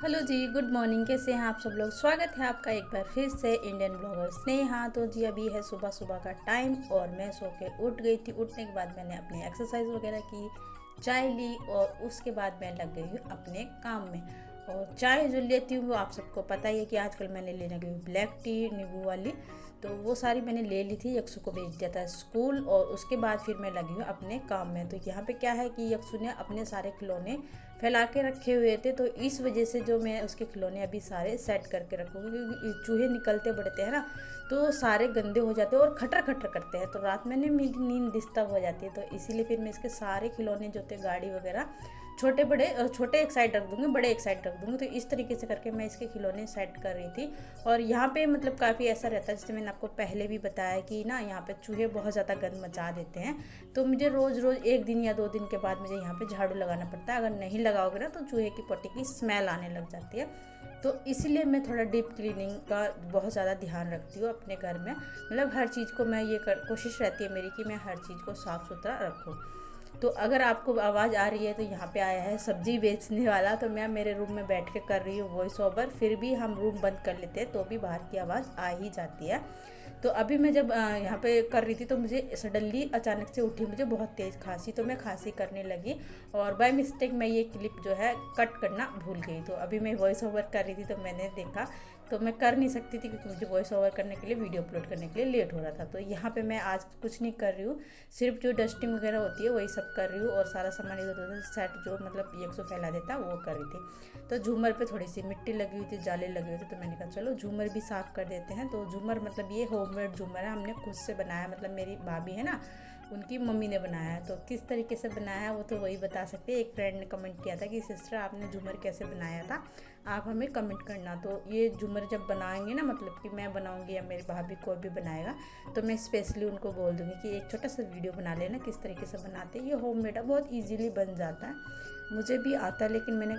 Hello जी, good morning. कैसे हैं आप सब लोग। स्वागत है आपका एक बार फिर से इंडियन ब्लॉगर स्नेहा। तो जी अभी है सुबह सुबह का टाइम और मैं सो के उठ गई थी। उठने के बाद मैंने अपनी एक्सरसाइज वगैरह की, चाय ली और उसके बाद मैं लग गई हूँ अपने काम में। और चाय जो लेती हूँ वो आप सबको पता ही है कि आजकल मैंने लेने गई हूँ ब्लैक टी नींबू वाली। तो वो सारी मैंने ले ली थी, यक्षु को भेज दिया था स्कूल और उसके बाद फिर मैं लगी हूँ अपने काम में। तो यहाँ पे क्या है कि यक्षु ने अपने सारे खिलौने फैला के रखे हुए थे, तो इस वजह से जो मैं उसके खिलौने अभी सारे सेट करके रखूँगी, क्योंकि चूहे निकलते बढ़ते हैं ना, तो सारे गंदे हो जाते हैं और खटर खटर करते हैं, तो रात में मेरी नींद डिस्टर्ब हो जाती है। तो इसीलिए फिर मैं इसके सारे खिलौने जो थे गाड़ी वगैरह छोटे बड़े छोटे एक साइड रख दूँगी, बड़े एक साइड रख दूँगी। तो इस तरीके से करके मैं इसके खिलौने सेट कर रही थी। और यहाँ पे मतलब काफ़ी ऐसा रहता है, जैसे मैंने आपको पहले भी बताया कि ना यहाँ पे चूहे बहुत ज़्यादा गंद मचा देते हैं। तो मुझे रोज़ रोज़ एक दिन या 2 दिन के बाद मुझे यहाँ पे झाड़ू लगाना पड़ता है। अगर नहीं लगाओगे ना तो चूहे की पट्टी की स्मेल आने लग जाती है। तो इसलिए मैं थोड़ा डीप क्लीनिंग का बहुत ज़्यादा ध्यान रखती हूँ अपने घर में। मतलब हर चीज़ को मैं कोशिश रहती है मेरी कि मैं हर चीज़ को साफ़ सुथरा रखूँ। तो अगर आपको आवाज़ आ रही है तो यहाँ पे आया है सब्जी बेचने वाला। तो मैं मेरे रूम में बैठ के कर रही हूँ वॉइस ओवर, फिर भी हम रूम बंद कर लेते हैं तो भी बाहर की आवाज़ आ ही जाती है। तो अभी मैं जब यहाँ पे कर रही थी तो मुझे सडनली अचानक से उठी मुझे बहुत तेज़ खांसी, तो मैं खांसी करने लगी और बाय मिस्टेक मैं ये क्लिप जो है कट करना भूल गई। तो अभी मैं वॉइस ओवर कर रही थी तो मैंने देखा, तो मैं कर नहीं सकती थी क्योंकि मुझे वॉइस ओवर करने के लिए वीडियो अपलोड करने के लिए लेट हो रहा था। तो यहाँ पे मैं आज कुछ नहीं कर रही हूँ, सिर्फ जो डस्टिंग वगैरह होती है वही सब कर रही हूँ और सारा सामान इधर उधर सेट जो मतलब एक सौ फैला देता वो कर रही थी। तो झूमर पे थोड़ी सी मिट्टी लगी हुई थी, जाले लगे हुए थे, तो मैंने कहा चलो झूमर भी साफ़ कर देते हैं। तो झूमर मतलब ये होममेड झूमर है, हमने खुद से बनाया, मतलब मेरी भाभी है ना उनकी मम्मी ने बनाया है। तो किस तरीके से बनाया है वो तो वही बता सकते हैं। एक फ्रेंड ने कमेंट किया था कि सिस्टर आपने झूमर कैसे बनाया था, आप हमें कमेंट करना। तो ये झूमर जब बनाएंगे ना, मतलब कि मैं बनाऊंगी या मेरी भाभी कोई भी बनाएगा, तो मैं स्पेशली उनको बोल दूँगी कि एक छोटा सा वीडियो बना लेना किस तरीके से बनाते हैं। ये होममेड है, बहुत ईजीली बन जाता है, मुझे भी आता है लेकिन मैंने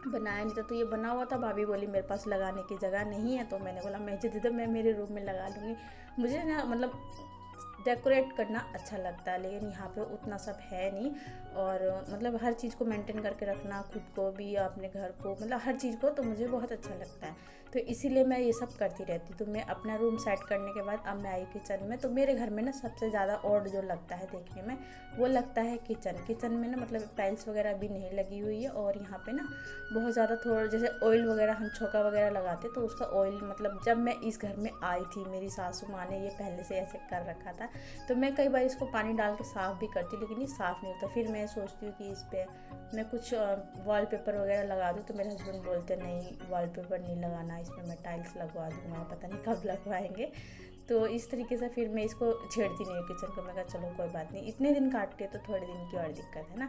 बनाया नहीं था। तो ये बना हुआ था, भाभी बोली मेरे पास लगाने की जगह नहीं है, तो मैंने बोला मैं दे दो, मैं मेरे रूम में लगा लूँगी। मुझे ना मतलब डेकोरेट करना अच्छा लगता है, लेकिन यहाँ पे उतना सब है नहीं। और मतलब हर चीज़ को मेंटेन करके रखना, खुद को भी अपने घर को, मतलब हर चीज़ को, तो मुझे बहुत अच्छा लगता है। तो इसीलिए मैं ये सब करती रहती। तो मैं अपना रूम सेट करने के बाद अब मैं आई किचन में। तो मेरे घर में ना सबसे ज़्यादा ऑड जो लगता है देखने में वो लगता है किचन में ना, मतलब टाइल्स वगैरह भी नहीं लगी हुई है और यहाँ पे ना बहुत ज़्यादा थोड़ा जैसे ऑयल वगैरह हम छोका वगैरह लगाते तो उसका ऑयल, मतलब जब मैं इस घर में आई थी मेरी सासू माँ ने ये पहले से ऐसे कर रखा था। तो मैं कई बार इसको पानी डाल के साफ़ भी करती लेकिन ये साफ़ नहीं होता। फिर मैं सोचती हूँ कि इस पर मैं कुछ वॉलपेपर वगैरह लगा दूँ, तो मेरे हस्बैंड बोलते नहीं वॉलपेपर नहीं लगाना, इसमें मैं टाइल्स लगवा दूँगा, पता नहीं कब लगवाएंगे। तो इस तरीके से फिर मैं इसको छेड़ती नहीं हूँ किचन को। मैं कहा चलो कोई बात नहीं, इतने दिन काटती है तो थोड़े दिन की और दिक्कत है ना।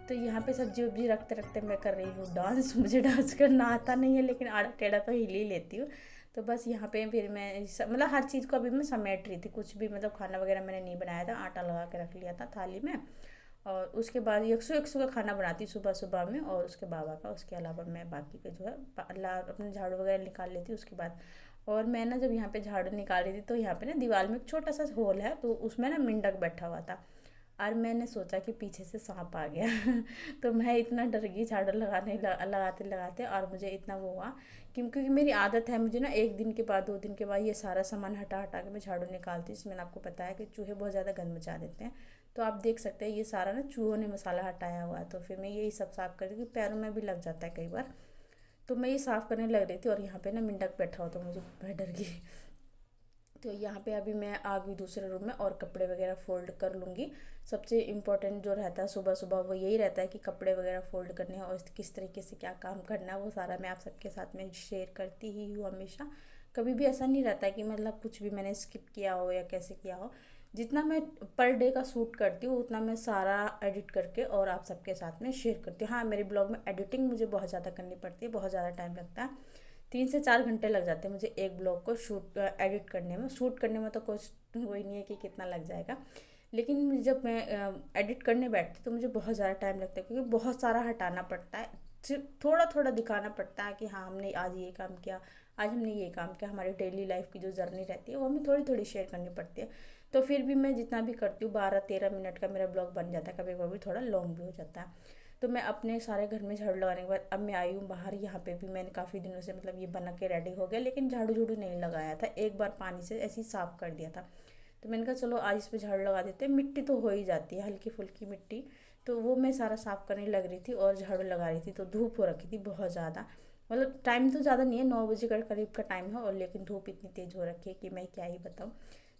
तो यहाँ पे सब्जी वब्जी रखते रखते मैं कर रही हूँ डांस। मुझे डांस करना आता नहीं है लेकिन आड़ा टेढ़ा तो हिल ही लेती हूँ। तो बस यहाँ पे फिर मैं मतलब हर चीज़ को अभी मैं समेट रही थी, कुछ भी मतलब खाना वगैरह मैंने नहीं बनाया था, आटा लगा के रख लिया था थाली में। और उसके बाद एकसौ एकसौ का खाना बनाती सुबह सुबह में और उसके बाबा का, उसके अलावा मैं बाकी का जो है अपने झाड़ू वगैरह निकाल लेती उसके बाद। और मैं ना जब यहाँ पे झाड़ू निकाल रही थी तो यहाँ पे ना दीवार में एक छोटा सा होल है, तो उसमें ना मेंढक बैठा हुआ था और मैंने सोचा कि पीछे से सांप आ गया। तो मैं इतना डर गई झाड़ू लगाते लगाते, और मुझे इतना वो हुआ क्योंकि मेरी आदत है, मुझे ना एक दिन के बाद 2 दिन के बाद ये सारा सामान हटा हटा के मैं झाड़ू निकालती हूँ। इसमें आपको पता है कि चूहे बहुत ज़्यादा गंद मचा देते हैं। तो आप देख सकते हैं ये सारा ना चूहों ने मसाला हटाया हुआ है। तो फिर मैं यही सब साफ़ कर रही थी, पैरों में भी लग जाता है कई बार। तो मैं ये साफ़ करने लग रही थी और यहाँ पे ना मेंढक बैठा हुआ, तो मुझे मैं डर गई। तो यहाँ पे अभी मैं आ गई दूसरे रूम में और कपड़े वगैरह फ़ोल्ड कर लूँगी। सबसे इम्पोर्टेंट जो रहता है सुबह सुबह वो यही रहता है कि कपड़े वगैरह फ़ोल्ड करने हैं और किस तरीके से क्या काम करना है वो सारा मैं आप सबके साथ में शेयर करती ही हूँ हमेशा। कभी भी ऐसा नहीं रहता है कि मतलब कुछ भी मैंने स्किप किया हो या कैसे किया हो। जितना मैं पर डे का शूट करती हूँ उतना मैं सारा एडिट करके और आप सबके साथ में शेयर करती हूँ। हाँ, मेरे ब्लॉग में एडिटिंग मुझे बहुत ज़्यादा करनी पड़ती है, बहुत ज़्यादा टाइम लगता है, 3 से 4 घंटे लग जाते हैं मुझे एक ब्लॉग को एडिट करने में। शूट करने में तो कुछ वही नहीं है कि कितना लग जाएगा, लेकिन जब मैं एडिट करने बैठती तो मुझे बहुत ज़्यादा टाइम लगता है क्योंकि बहुत सारा हटाना पड़ता है। सिर्फ थोड़ा थोड़ा दिखाना पड़ता है कि हाँ हमने आज ये काम किया, आज हमने ये काम किया। हमारी डेली लाइफ की जो जर्नी रहती है वो हमें थोड़ी थोड़ी शेयर करनी पड़ती है। तो फिर भी मैं जितना भी करती हूँ 12-13 मिनट का मेरा ब्लॉग बन जाता है, कभी कभी थोड़ा लॉन्ग भी हो जाता है। तो मैं अपने सारे घर में झाड़ू लगाने के बाद अब मैं आई हूँ बाहर। यहाँ पे भी मैंने काफ़ी दिनों से मतलब ये बना के रेडी हो गया, लेकिन झाड़ू झूड़ू नहीं लगाया था, एक बार पानी से ऐसे ही साफ़ कर दिया था। तो मैंने कहा चलो आज इस पे झाड़ू लगा देते हैं, मिट्टी तो हो ही जाती है, हल्की फुल्की मिट्टी। तो वो मैं सारा साफ़ करने लग रही थी और झाड़ू लगा रही थी, तो धूप हो रखी थी बहुत ज़्यादा। मतलब टाइम तो ज़्यादा नहीं है, 9 बजे का करीब का टाइम है, और लेकिन धूप इतनी तेज़ हो रखी है कि मैं क्या ही बताऊँ।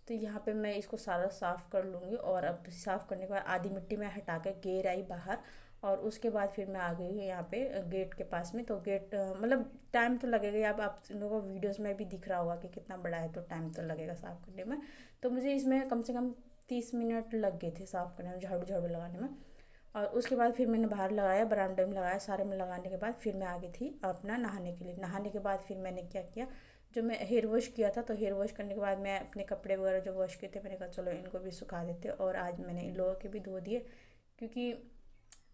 तो यहाँ पे मैं इसको सारा साफ़ कर लूँगी, और अब साफ़ करने के बाद आधी मिट्टी मैं हटा के गेर आई बाहर। और उसके बाद फिर मैं आ गई हूँ यहाँ पे गेट के पास में। तो गेट मतलब टाइम तो लगेगा ही, अब आप लोगों को वीडियोस में भी दिख रहा होगा कि कितना बड़ा है, तो टाइम तो लगेगा साफ़ करने में। तो मुझे इसमें कम से कम 30 मिनट लग गए थे साफ़ करने में, झाड़ू झाड़ू लगाने में। और उसके बाद फिर मैंने बाहर लगाया, बरामदे में लगाया, सारे में लगाने के बाद फिर मैं आ गई थी अपना नहाने के लिए। नहाने के बाद फिर मैंने क्या किया, जो मैं हेयर वॉश किया था, तो हेयर वॉश करने के बाद मैं अपने कपड़े वगैरह जो वॉश किए थे, मैंने कहा चलो इनको भी सुखा देते। और आज मैंने इन लोगों के भी धो दिए, क्योंकि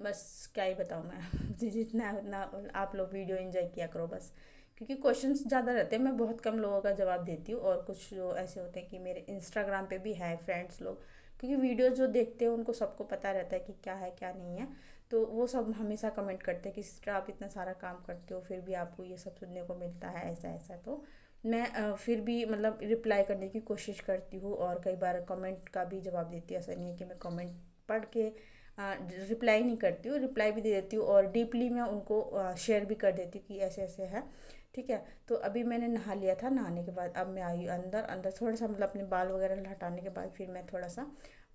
बस क्या ही बताऊँ मैं जितना है उतना आप लोग वीडियो एंजॉय किया करो बस। क्योंकि क्वेश्चंस ज़्यादा रहते हैं, मैं बहुत कम लोगों का जवाब देती हूँ, और कुछ जो ऐसे होते हैं कि मेरे इंस्टाग्राम पे भी है फ्रेंड्स लोग, क्योंकि वीडियोस जो देखते हैं उनको सबको पता रहता है कि क्या है क्या नहीं है। तो वो सब हमेशा कमेंट करते हैं कि सिस्टर आप इतना सारा काम करते हो फिर भी आपको ये सब सुनने को मिलता है, ऐसा ऐसा। तो मैं फिर भी मतलब रिप्लाई करने की कोशिश करती हूँ, और कई बार कमेंट का भी जवाब देती हूँ। ऐसा नहीं है कि मैं कमेंट पढ़ के रिप्लाई नहीं करती हूँ, रिप्लाई भी दे देती हूँ, और डीपली मैं उनको शेयर भी कर देती हूँ कि ऐसे ऐसे है, ठीक है। तो अभी मैंने नहा लिया था, नहाने के बाद अब मैं आई अंदर। अंदर थोड़ा सा मतलब अपने बाल वगैरह हटाने के बाद फिर मैं थोड़ा सा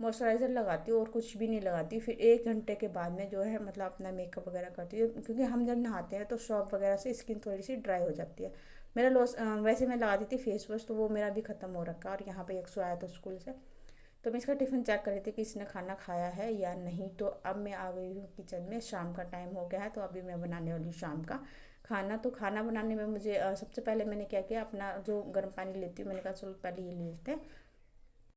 मॉइस्चराइज़र लगाती हूँ, और कुछ भी नहीं लगाती। फिर 1 घंटे के बाद में जो है मतलब अपना मेकअप वगैरह करती हूँ, क्योंकि हम जब नहाते हैं तो शॉप वगैरह से स्किन थोड़ी सी ड्राई हो जाती है। मेरा लॉस वैसे मैं लगाती थी फेस वॉश, तो वो मेरा भी ख़त्म हो रखा है। और यहाँ पे एक आया था स्कूल से, तो मैं इसका टिफ़िन चेक कर रही थी कि इसने खाना खाया है या नहीं। तो अब मैं आ गई हूँ किचन में, शाम का टाइम हो गया है, तो अभी मैं बनाने वाली हूँ शाम का खाना। तो खाना बनाने में मुझे सबसे पहले मैंने क्या किया, अपना जो गर्म पानी लेती हूँ, मैंने कहा चलो पहले ये ले लेते हैं।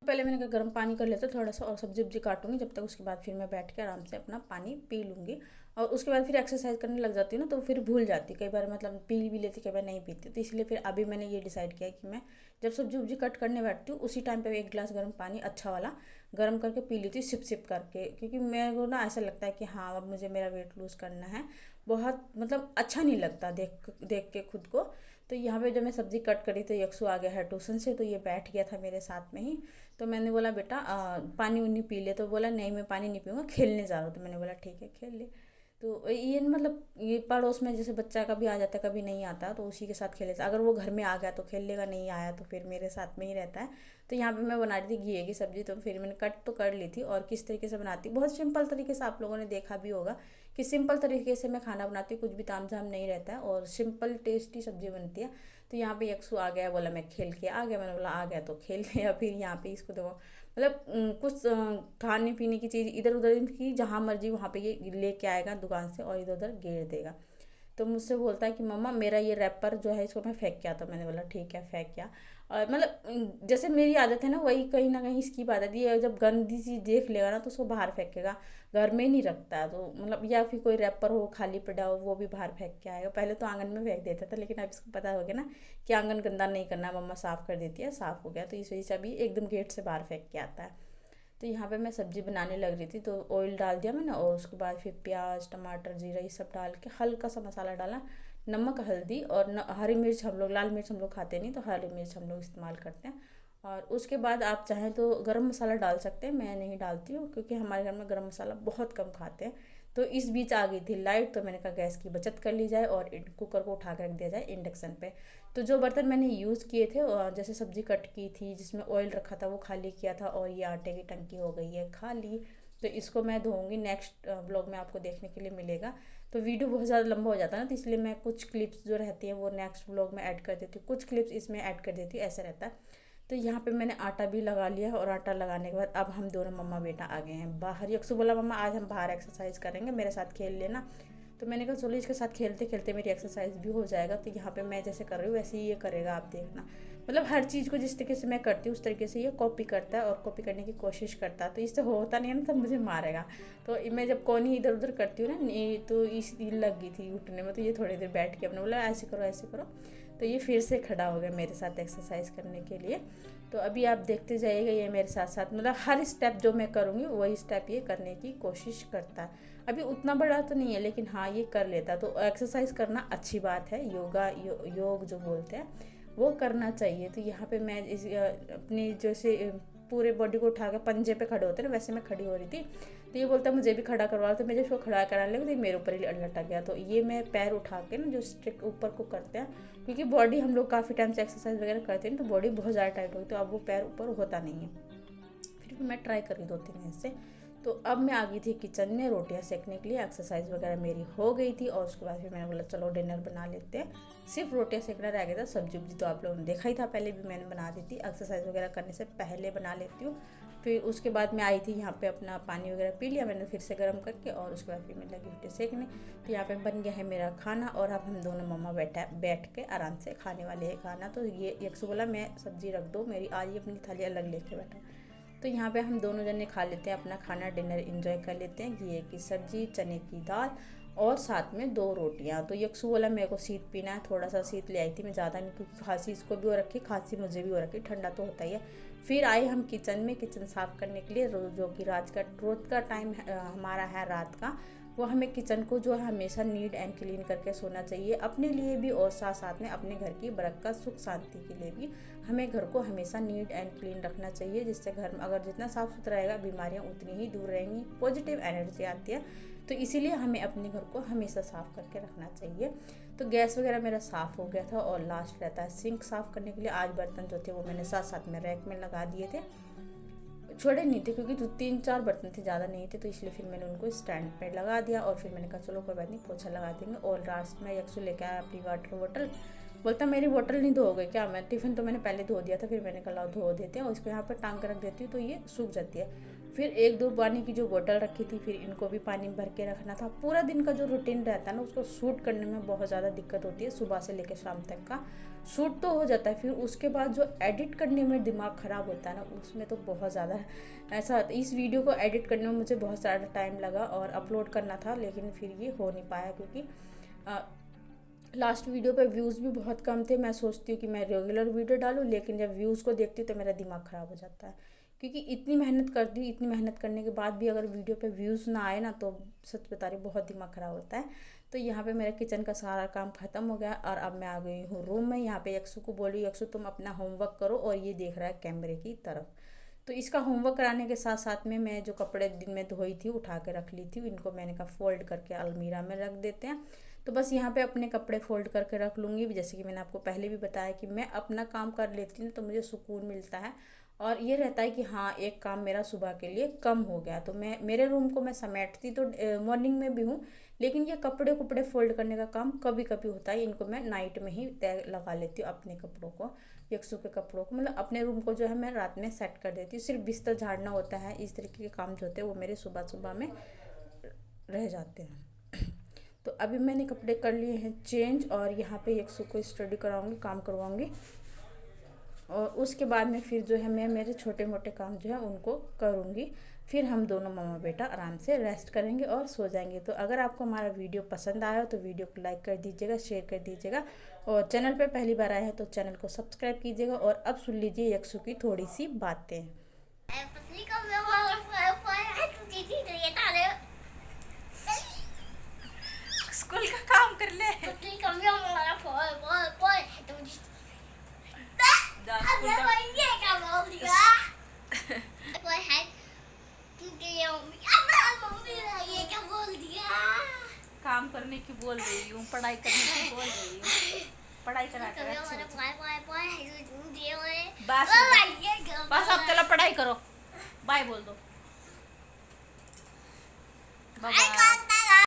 पहले मैंने कहा गर्म पानी कर लेते थोड़ा सा, और सब्जी वब्जी काटूंगी जब तक, उसके बाद फिर मैं बैठ के आराम से अपना पानी पी लूँगी। और उसके बाद फिर एक्सरसाइज करने लग जाती हूँ ना, तो फिर भूल जाती, कई बार मतलब पी भी लेती, कई बार नहीं पीती। तो इसलिए फिर अभी मैंने ये डिसाइड किया कि मैं जब सब्जी वब्जी कट करने बैठती हूँ उसी टाइम पे 1 गिलास गर्म पानी अच्छा वाला गर्म करके पी लेती हूँ, सिप सिप करके। क्योंकि मेरे को ना ऐसा लगता है कि हाँ अब मुझे मेरा वेट लूज़ करना है, बहुत मतलब अच्छा नहीं लगता देख देख के खुद को। तो यहाँ पे जब मैं सब्ज़ी कट करी तो यक्षु आ गया है ट्यूशन से, तो ये बैठ गया था मेरे साथ में ही। तो मैंने बोला बेटा पानी उनी पी ले, तो बोला नहीं मैं पानी नहीं पीऊँगा, खेलने जा रहा हूँ। तो मैंने बोला ठीक है खेल ले। तो ये मतलब ये पड़ोस में जैसे बच्चा कभी आ जाता है कभी नहीं आता, तो उसी के साथ खेले। अगर वो घर में आ गया तो खेल लेगा, नहीं आया तो फिर मेरे साथ में ही रहता है। तो यहाँ पे मैं बना रही थी घिए की सब्ज़ी, तो फिर मैंने कट तो कर ली थी। और किस तरीके से बनाती, बहुत सिंपल तरीके से आप लोगों ने देखा भी होगा कि सिंपल तरीके से मैं खाना बनाती हूँ, कुछ भी ताम झाम नहीं रहता है, और सिंपल टेस्टी सब्ज़ी बनती है। तो यहाँ पे यक्षु आ गया, बोला मैं खेल के आ गया। मैंने बोला आ गया तो खेल लिया। फिर यहाँ पे इसको देखो मतलब कुछ खाने पीने की चीज़ इधर उधर की जहाँ मर्जी वहाँ पे ये लेके आएगा दुकान से, और इधर उधर गेर देगा। तो मुझसे बोलता है कि मम्मा मेरा ये रैपर जो है इसको मैं फेंक के आता हूँ। मैंने बोला ठीक है फेंक क्या। और मतलब जैसे मेरी आदत है ना, वही कहीं ना कहीं इसकी आदत है, जब गंदी चीज़ देख लेगा ना तो उसको बाहर फेंकेगा, घर में नहीं रखता है। तो मतलब या फिर कोई रैपर हो खाली पड़ा हो वो भी बाहर फेंक के आएगा। पहले तो आंगन में फेंक देता था, लेकिन अब इसको पता हो गया ना कि आंगन गंदा नहीं करना, मम्मा साफ़ कर देती है, साफ़ हो गया। तो इस वजह से अभी एकदम गेट से बाहर फेंक के आता है। तो यहाँ पे मैं सब्ज़ी बनाने लग रही थी, तो ऑयल डाल दिया मैंने, और उसके बाद फिर प्याज टमाटर जीरा ये सब डाल के हल्का सा मसाला डाला, नमक हल्दी, और हरी मिर्च, हम लोग लाल मिर्च हम लोग खाते नहीं, तो हरी मिर्च हम लोग इस्तेमाल करते हैं। और उसके बाद आप चाहें तो गरम मसाला डाल सकते हैं, मैं नहीं डालती हूँ क्योंकि हमारे घर में गरम मसाला बहुत कम खाते हैं। तो इस बीच आ गई थी लाइट, तो मैंने कहा गैस की बचत कर ली जाए और कुकर को उठा कर रख दिया जाए इंडक्शन पे। तो जो बर्तन मैंने यूज़ किए थे, जैसे सब्ज़ी कट की थी जिसमें ऑयल रखा था वो खाली किया था, और ये आटे की टंकी हो गई है खाली। तो इसको मैं धोऊंगी, नेक्स्ट ब्लॉग में आपको देखने के लिए मिलेगा। तो वीडियो बहुत ज़्यादा लंबा हो जाता है ना, तो इसलिए मैं कुछ क्लिप्स जो रहती हैं वो नेक्स्ट ब्लॉग में ऐड कर देती हूँ, कुछ क्लिप्स इसमें ऐड कर देती हूँ, ऐसा रहता है। तो यहाँ पे मैंने आटा भी लगा लिया, और आटा लगाने के बाद अब हम दोनों मम्मा बेटा आ गए हैं बाहर। यक्षु बोला मम्मा आज हम बाहर एक्सरसाइज करेंगे, मेरे साथ खेल लेना। तो मैंने कहा चलो इसके साथ खेलते खेलते मेरी एक्सरसाइज भी हो जाएगा। तो यहाँ पे मैं जैसे कर रही हूँ वैसे ही ये करेगा, आप देखना। मतलब हर चीज़ को जिस तरीके से मैं करती हूँ उस तरीके से ये कॉपी करता है, और कॉपी करने की कोशिश करता है। तो इससे होता नहीं है ना, तब मुझे मारेगा। तो मैं जब कोनी इधर उधर करती हूँ ना, ये तो इस लग गई थी उठने में, तो ये थोड़ी देर बैठ के अपने बोला ऐसे करो ऐसे करो। तो ये फिर से खड़ा हो गया मेरे साथ एक्सरसाइज करने के लिए। तो अभी आप देखते जाइएगा, ये मेरे साथ साथ मतलब हर स्टेप जो मैं करूँगी वही स्टेप ये करने की कोशिश करता है। अभी उतना बड़ा तो नहीं है, लेकिन हाँ ये कर लेता। तो एक्सरसाइज करना अच्छी बात है, योगा योग जो बोलते हैं वो करना चाहिए। तो यहाँ पे मैं अपनी जैसे पूरे बॉडी को उठा के पंजे पे खड़े होते हैं ना, वैसे मैं खड़ी हो रही थी। तो ये बोलता है मुझे भी खड़ा करवा, तो मैं जब उसको खड़ा कराने लगी तो मेरे ऊपर ही लटक गया। तो ये मैं पैर उठा के ना जो स्ट्रिक ऊपर को करते हैं, क्योंकि बॉडी हम लोग काफ़ी टाइम से एक्सरसाइज वगैरह करते हैं तो बॉडी बहुत ज़्यादा टाइट होगी, तो अब वो पैर ऊपर होता नहीं है। फिर भी मैं ट्राई करी 2-3 दिन से। तो अब मैं आ गई थी किचन में रोटियां सेकने के लिए। एक्सरसाइज वगैरह मेरी हो गई थी और उसके बाद फिर मैंने बोला चलो डिनर बना लेते हैं। सिर्फ रोटियां सेकना रह गया था, सब्जी उब्जी तो आप लोगों ने देखा ही था, पहले भी मैंने बना दी थी। एक्सरसाइज वगैरह करने से पहले बना लेती हूँ। फिर उसके बाद मैं आई थी यहाँ पे, अपना पानी वगैरह पी लिया मैंने फिर से गर्म करके, और उसके बाद फिर मैं लगी रोटी सेकने। तो यहाँ पे बन गया है मेरा खाना, और अब हम दोनों मम्मा बैठ के आराम से खाने वाले हैं खाना। तो ये यकसु बोला मैं सब्जी रख दो मेरी, आज ये अपनी थाली अलग लेके बैठा। तो यहाँ पे हम दोनों जने खा लेते हैं अपना खाना, डिनर एंजॉय कर लेते हैं। घी की सब्जी, चने की दाल और साथ में 2 रोटियाँ। तो यकसु बोला मेरे को शीत पीना है, थोड़ा सा शीत ले आई थी मैं, ज़्यादा नहीं, क्योंकि खांसी इसको भी हो रखी, खांसी मुझे भी हो रखी, ठंडा तो होता ही है। फिर आए हम किचन में, किचन साफ़ करने के लिए, जो कि रोज़ का टाइम हमारा है रात का। वो हमें किचन को जो है हमेशा नीट एंड क्लीन करके सोना चाहिए, अपने लिए भी और साथ साथ में अपने घर की बरकत सुख शांति के लिए भी हमें घर को हमेशा नीट एंड क्लीन रखना चाहिए, जिससे घर में अगर जितना साफ़ सुथरा रहेगा बीमारियां उतनी ही दूर रहेंगी, पॉजिटिव एनर्जी आती है। तो इसीलिए हमें अपने घर को हमेशा साफ़ करके रखना चाहिए। तो गैस वगैरह मेरा साफ़ हो गया था, और लास्ट रहता है सिंक साफ़ करने के लिए। आज बर्तन जो थे वो मैंने साथ साथ में रैक में लगा दिए थे, छोड़े नहीं थे, क्योंकि 3-4 बर्तन थे, ज़्यादा नहीं थे, तो इसलिए फिर मैंने उनको स्टैंड पे लगा दिया। और फिर मैंने कहा चलो कोई बात नहीं, पोछा लगा देंगे। और लास्ट में यकसु लेके आया अपनी वाटर बोतल, बोलता मेरी बोतल नहीं धोओगे क्या? मैं टिफ़िन तो मैंने पहले धो दिया था, फिर मैंने कहा धो देते हैं, और इसको यहाँ पर टांग कर रख देती हूँ तो ये सूख जाती है। फिर 1-2 पानी की जो बोतल रखी थी, फिर इनको भी पानी भर के रखना था। पूरा दिन का जो रूटीन रहता है ना, उसको शूट करने में बहुत ज़्यादा दिक्कत होती है, सुबह से लेकर शाम तक का शूट तो हो जाता है, फिर उसके बाद जो एडिट करने में दिमाग ख़राब होता है ना, उसमें तो बहुत ज़्यादा ऐसा होता है। इस वीडियो को एडिट करने में मुझे बहुत सारा टाइम लगा और अपलोड करना था, लेकिन फिर ये हो नहीं पाया, क्योंकि लास्ट वीडियो पे व्यूज़ भी बहुत कम थे। मैं सोचती हूँ कि मैं रेगुलर वीडियो डालूँ, लेकिन जब व्यूज़ को देखती हूँ तो मेरा दिमाग ख़राब हो जाता है, क्योंकि इतनी मेहनत कर दी, इतनी मेहनत करने के बाद भी अगर वीडियो पे व्यूज़ ना आए ना, तो सच बता रही बहुत दिमाग ख़राब होता है। तो यहाँ पे मेरा किचन का सारा काम ख़त्म हो गया, और अब मैं आ गई हूँ रूम में। यहाँ पे यकसु को बोली यकसु तुम अपना होमवर्क करो, और ये देख रहा है कैमरे की तरफ। तो इसका होमवर्क कराने के साथ साथ में मैं जो कपड़े दिन में धोई थी उठा के रख ली थी, इनको मैंने कहा फोल्ड करके अलमीरा में रख देते हैं। तो बस यहाँ पे अपने कपड़े फोल्ड करके रख लूँगी। जैसे कि मैंने आपको पहले भी बताया कि मैं अपना काम कर लेती हूँ तो मुझे सुकून मिलता है, और ये रहता है कि हाँ एक काम मेरा सुबह के लिए कम हो गया। तो मैं मेरे रूम को मैं समेटती तो मॉर्निंग में भी हूँ, लेकिन ये कपड़े फोल्ड करने का काम कभी कभी होता है, इनको मैं नाइट में ही तय लगा लेती हूँ अपने कपड़ों को, यकसु के कपड़ों को, मतलब अपने रूम को जो है मैं रात में सेट कर देती हूँ। सिर्फ बिस्तर झाड़ना होता है, इस तरीके के काम जो होते हैं वो मेरे सुबह सुबह में रह जाते हैं। तो अभी मैंने कपड़े कर लिए हैं चेंज, और यहाँ पे यकसु को स्टडी कराऊंगी, काम करवाऊंगी, और उसके बाद में फिर जो है मैं मेरे छोटे मोटे काम जो है उनको करूँगी। फिर हम दोनों मामा बेटा आराम से रेस्ट करेंगे और सो जाएंगे। तो अगर आपको हमारा वीडियो पसंद आया हो तो वीडियो को लाइक कर दीजिएगा, शेयर कर दीजिएगा, और चैनल पे पहली बार आए हैं तो चैनल को सब्सक्राइब कीजिएगा। और अब सुन लीजिए यकसु की थोड़ी सी बातें। स्कूल का काम कर ले। काम करने की बोल रही हूँ, पढ़ाई करने की बोल रही हूँ, पढ़ाई करा कर बस अब चलो पढ़ाई करो, बाय बोल दो, बाय।